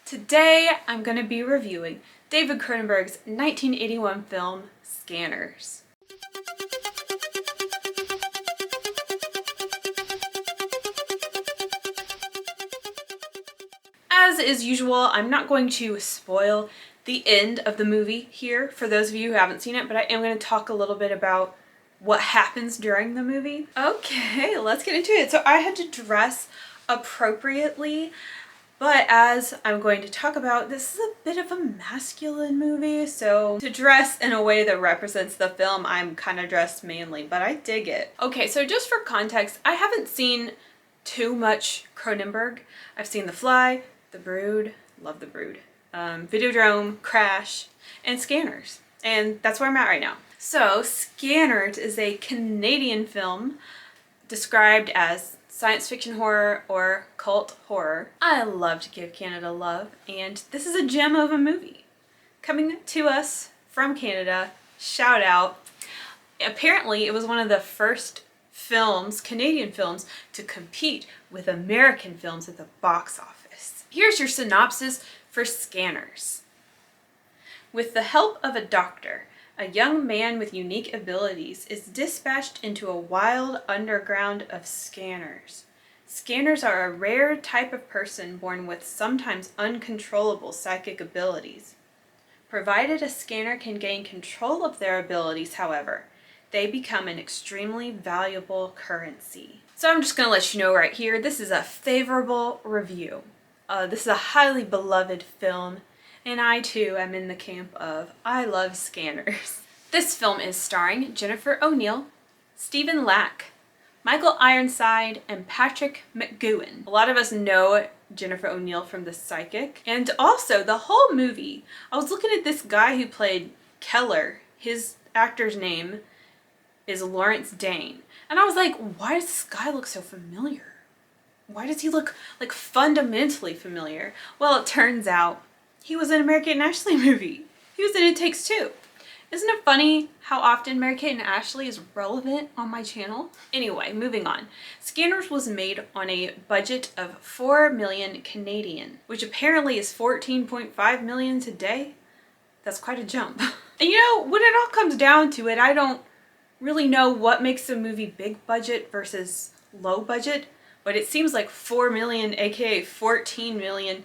Today I'm going to be reviewing David Cronenberg's 1981 film, Scanners. As is usual, I'm not going to spoil the end of the movie here for those of you who haven't seen it, but I am going to talk a little bit about what happens during the movie. Okay, let's get into it. So I had to dress appropriately, but as I'm going to talk about, this is a bit of a masculine movie, so to dress in a way that represents the film, I'm kind of dressed manly, but I dig it. Okay, so just for context, I haven't seen too much Cronenberg. I've seen The Fly, The Brood, love The Brood, Videodrome, Crash, and Scanners. And that's where I'm at right now. So Scanners is a Canadian film described as science fiction horror or cult horror. I love to give Canada love, and this is a gem of a movie. Coming to us from Canada, shout out. Apparently it was one of the first films, Canadian films, to compete with American films at the box office. Here's your synopsis for Scanners. With the help of a doctor, a young man with unique abilities is dispatched into a wild underground of scanners. Scanners are a rare type of person born with sometimes uncontrollable psychic abilities. Provided a scanner can gain control of their abilities, however, they become an extremely valuable currency. So I'm just going to let you know right here, this is a favorable review. This is a highly beloved film, and I too am in the camp of I love Scanners. This film is starring Jennifer O'Neill, Stephen Lack, Michael Ironside, and Patrick McGoohan. A lot of us know Jennifer O'Neill from The Psychic, and also the whole movie, I was looking at this guy who played Keller. His actor's name is Lawrence Dane, and I was like, why does this guy look so familiar? Why does he look like fundamentally familiar? Well, it turns out he was in a Mary-Kate and Ashley movie. He was in It Takes Two. Isn't it funny how often Mary-Kate and Ashley is relevant on my channel? Anyway, moving on. Scanners was made on a budget of 4 million Canadian, which apparently is 14.5 million today. That's quite a jump. And you know, when it all comes down to it, I don't really know what makes a movie big budget versus low budget, but it seems like 4 million, aka 14 million,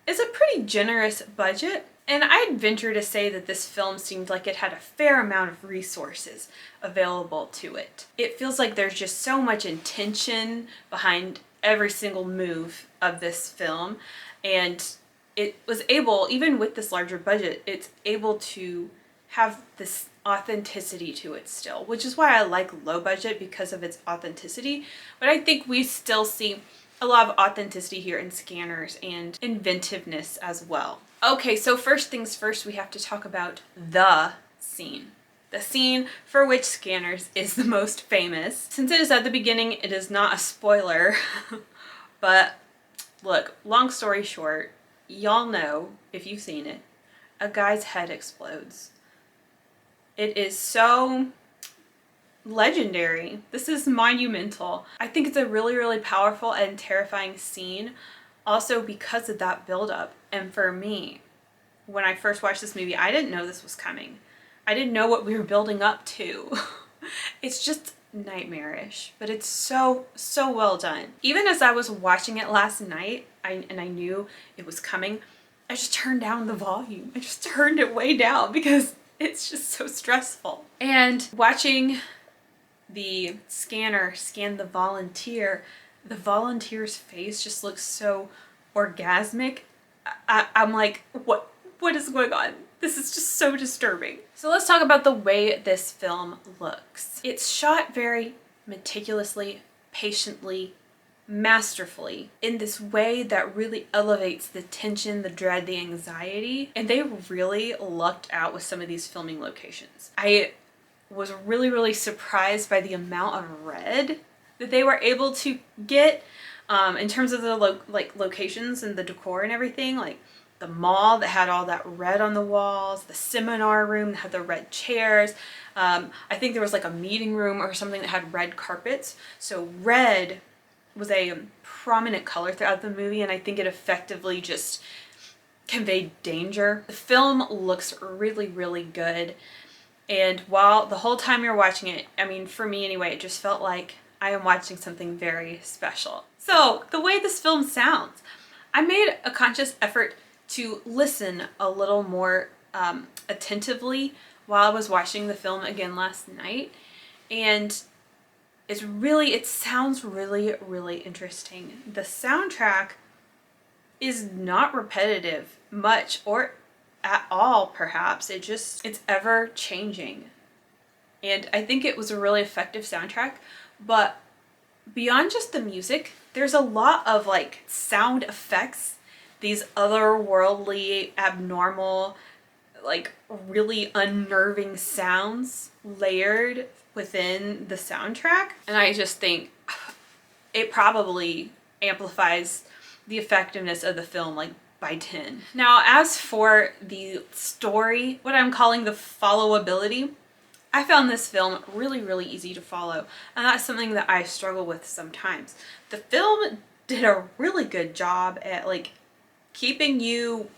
is a pretty generous budget. And I'd venture to say that this film seemed like it had a fair amount of resources available to it. It feels like there's just so much intention behind every single move of this film, and it was able, even with this larger budget, it's able to have this authenticity to it still, which is why I like low budget, because of its authenticity. But I think we still see a lot of authenticity here in Scanners and inventiveness as well. Okay, so first things first, we have to talk about the scene. The scene for which Scanners is the most famous. Since it is at the beginning, it is not a spoiler, but look, long story short, y'all know, if you've seen it, a guy's head explodes. It is so legendary. This is monumental. I think it's a really, really powerful and terrifying scene, also because of that buildup. And for me, when I first watched this movie, I didn't know this was coming. I didn't know what we were building up to. It's just nightmarish, but it's so, so well done. Even as I was watching it last night, and I knew it was coming, I just turned down the volume. I just turned it way down because it's just so stressful. And watching the scanner scan the volunteer's face just looks so orgasmic. I'm like, what is going on? This is just so disturbing. So let's talk about the way this film looks. It's shot very meticulously, patiently, masterfully, in this way that really elevates the tension, the dread, the anxiety, and they really lucked out with some of these filming locations. I was really, really surprised by the amount of red that they were able to get in terms of the locations and the decor and everything. Like the mall that had all that red on the walls, the seminar room that had the red chairs. I think there was like a meeting room or something that had red carpets. So red was a prominent color throughout the movie, and I think it effectively just convey danger. The film looks really, really good. And while the whole time you're watching it, I mean, for me anyway, it just felt like I am watching something very special. So the way this film sounds, I made a conscious effort to listen a little more attentively while I was watching the film again last night. And it sounds really, really interesting. The soundtrack is not repetitive much or at all, perhaps. It's ever changing. And I think it was a really effective soundtrack, but beyond just the music, there's a lot of like sound effects, these otherworldly, abnormal, like really unnerving sounds layered within the soundtrack. And I just think it probably amplifies the effectiveness of the film like by 10. Now, as for the story, what I'm calling the followability, I found this film really, really easy to follow, and that's something that I struggle with sometimes. The film did a really good job at like keeping you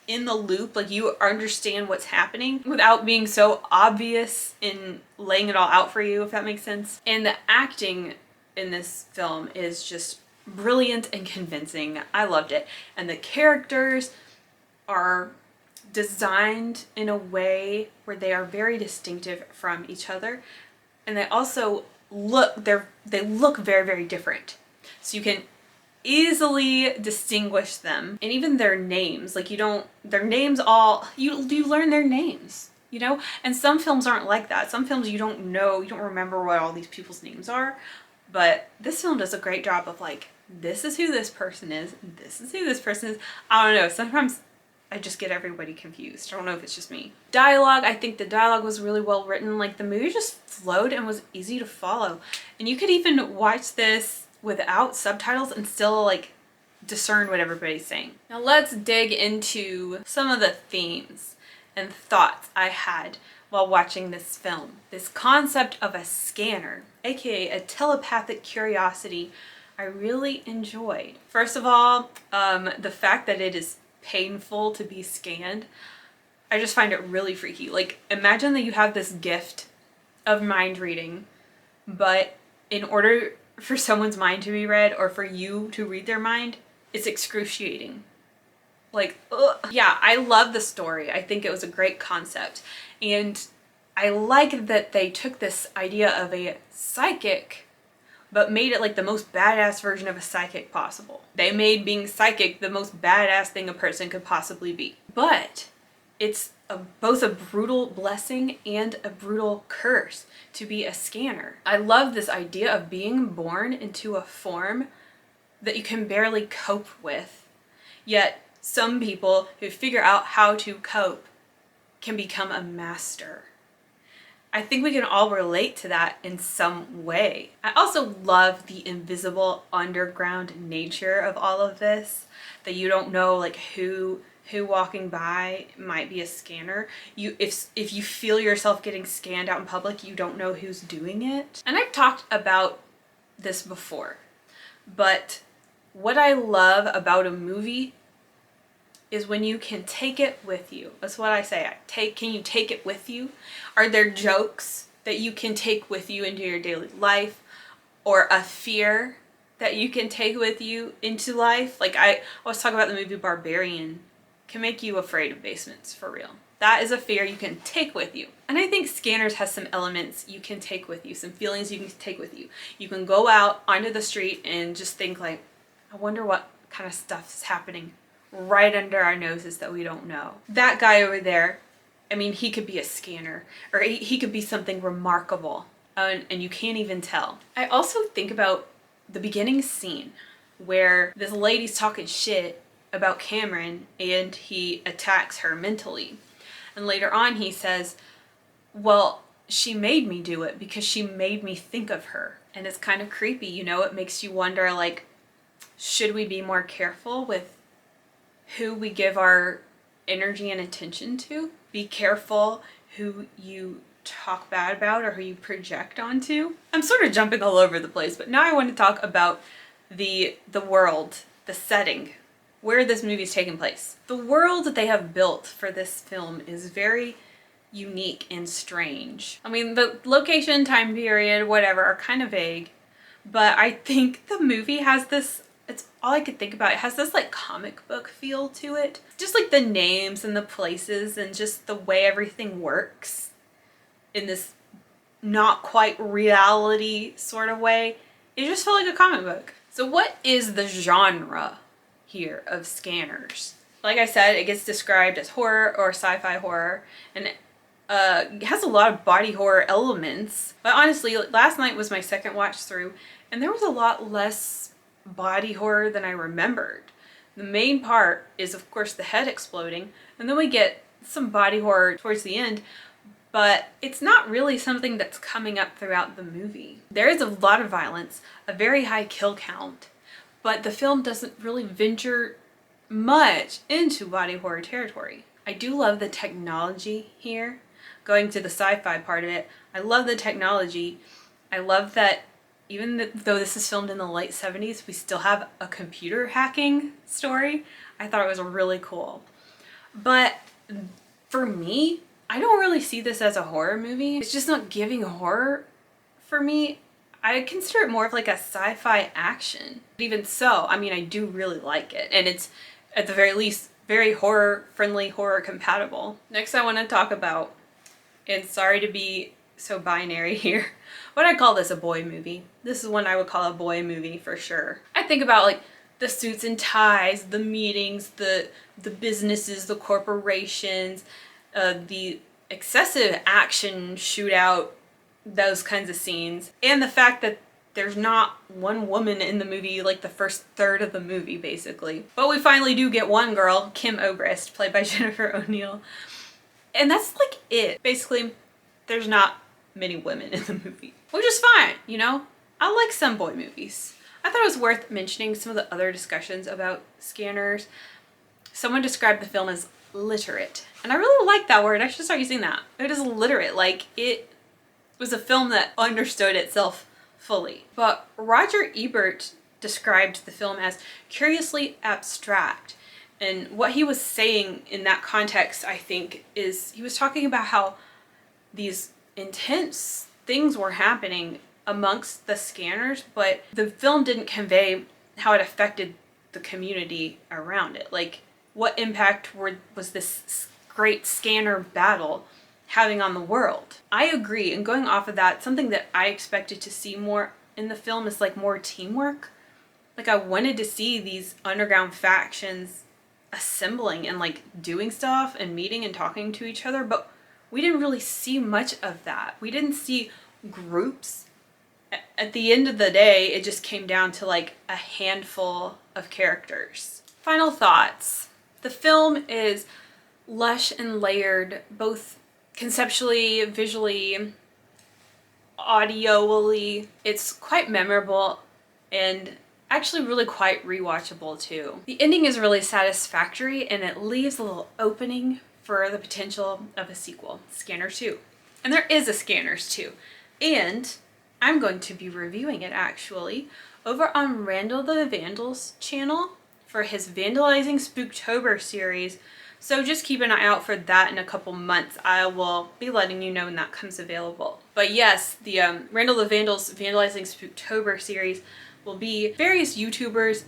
in the loop, like you understand what's happening without being so obvious in laying it all out for you, if that makes sense. And the acting in this film is just brilliant and convincing. I loved it. And the characters are designed in a way where they are very distinctive from each other, and they also look very, very different. So you can easily distinguish them, and even their names, like you learn their names, you know? And some films aren't like that. Some films you don't remember what all these people's names are. But this film does a great job of like, this is who this person is, this is who this person is. I don't know, sometimes I just get everybody confused. I don't know if it's just me. Dialogue, I think the dialogue was really well written. Like the movie just flowed and was easy to follow. And you could even watch this without subtitles and still like discern what everybody's saying. Now let's dig into some of the themes and thoughts I had while watching this film. This concept of a scanner, aka a telepathic curiosity, I really enjoyed. First of all, the fact that it is painful to be scanned, I just find it really freaky. Like imagine that you have this gift of mind reading, but in order for someone's mind to be read or for you to read their mind, it's excruciating. Like, ugh. Yeah, I love the story. I think it was a great concept. And I like that they took this idea of a psychic but made it like the most badass version of a psychic possible. They made being psychic the most badass thing a person could possibly be. But it's both a brutal blessing and a brutal curse to be a scanner. I love this idea of being born into a form that you can barely cope with, yet some people who figure out how to cope can become a master. I think we can all relate to that in some way. I also love the invisible underground nature of all of this, that you don't know like who walking by might be a scanner. If you feel yourself getting scanned out in public, you don't know who's doing it. And I've talked about this before, but what I love about a movie is when you can take it with you. That's what I say. Can you take it with you? Are there jokes that you can take with you into your daily life, or a fear that you can take with you into life? Like I always talk about the movie Barbarian. Can make you afraid of basements, for real. That is a fear you can take with you. And I think Scanners has some elements you can take with you, some feelings you can take with you. You can go out onto the street and just think like, I wonder what kind of stuff's happening right under our noses that we don't know. That guy over there, I mean, he could be a scanner, or he could be something remarkable, and you can't even tell. I also think about the beginning scene where this lady's talking shit about Cameron and he attacks her mentally. And later on he says, well, she made me do it because she made me think of her. And it's kind of creepy, you know? It makes you wonder, like, should we be more careful with who we give our energy and attention to? Be careful who you talk bad about or who you project onto. I'm sort of jumping all over the place, but now I want to talk about the world, the setting where this movie is taking place. The world that they have built for this film is very unique and strange. I mean, the location, time period, whatever are kind of vague, but I think the movie has this, it's all I could think about. It has this like comic book feel to it. Just like the names and the places and just the way everything works in this not quite reality sort of way. It just felt like a comic book. So what is the genre here of Scanners? Like I said, it gets described as horror or sci-fi horror, and it has a lot of body horror elements. But honestly, last night was my second watch through, and there was a lot less body horror than I remembered. The main part is, of course, the head exploding, and then we get some body horror towards the end, but it's not really something that's coming up throughout the movie. There is a lot of violence, a very high kill count, but the film doesn't really venture much into body horror territory. I do love the technology here. Going to the sci-fi part of it, I love the technology. I love that even though this is filmed in the late 70s, we still have a computer hacking story. I thought it was really cool. But for me, I don't really see this as a horror movie. It's just not giving horror for me. I consider it more of like a sci-fi action. But even so, I mean, I do really like it. And it's, at the very least, very horror-friendly, horror-compatible. Next I want to talk about, and sorry to be so binary here, but I call this a boy movie. This is one I would call a boy movie for sure. I think about like the suits and ties, the meetings, the businesses, the corporations, the excessive action shootout, those kinds of scenes, and the fact that there's not one woman in the movie like the first third of the movie basically. But we finally do get one girl, Kim Obrist, played by Jennifer O'Neill. And that's like it. Basically, there's not many women in the movie, which is fine, you know? I like some boy movies. I thought it was worth mentioning some of the other discussions about Scanners. Someone described the film as literate, and I really like that word. I should start using that. It is literate, like it was a film that understood itself fully. But Roger Ebert described the film as curiously abstract. And what he was saying in that context, I think, is he was talking about how these intense things were happening amongst the scanners, but the film didn't convey how it affected the community around it. Like, what impact was this great scanner battle having on the world? I agree, and going off of that, something that I expected to see more in the film is like more teamwork. Like, I wanted to see these underground factions assembling and like doing stuff and meeting and talking to each other, but we didn't really see much of that. We didn't see groups. At the end of the day, it just came down to like a handful of characters. Final thoughts. The film is lush and layered, both conceptually, visually, audioally. It's quite memorable and actually really quite rewatchable too. The ending is really satisfactory, and it leaves a little opening for the potential of a sequel, Scanners 2. And there is a Scanners 2. And I'm going to be reviewing it actually over on Randall the Vandal's channel for his Vandalizing Spooktober series. So just keep an eye out for that in a couple months. I will be letting you know when that comes available. But yes, the Randall the Vandal's Vandalizing Spooktober series will be various YouTubers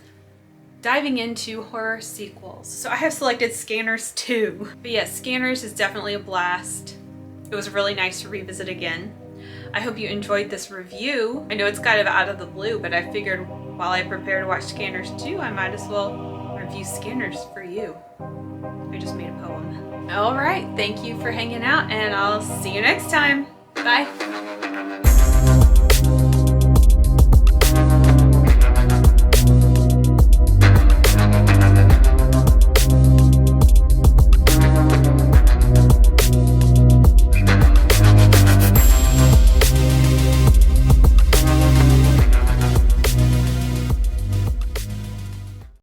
diving into horror sequels. So I have selected Scanners 2. But yes, Scanners is definitely a blast. It was really nice to revisit again. I hope you enjoyed this review. I know it's kind of out of the blue, but I figured while I prepare to watch Scanners 2, I might as well review Scanners for you. I just made a poem. All right, thank you for hanging out, and I'll see you next time. Bye.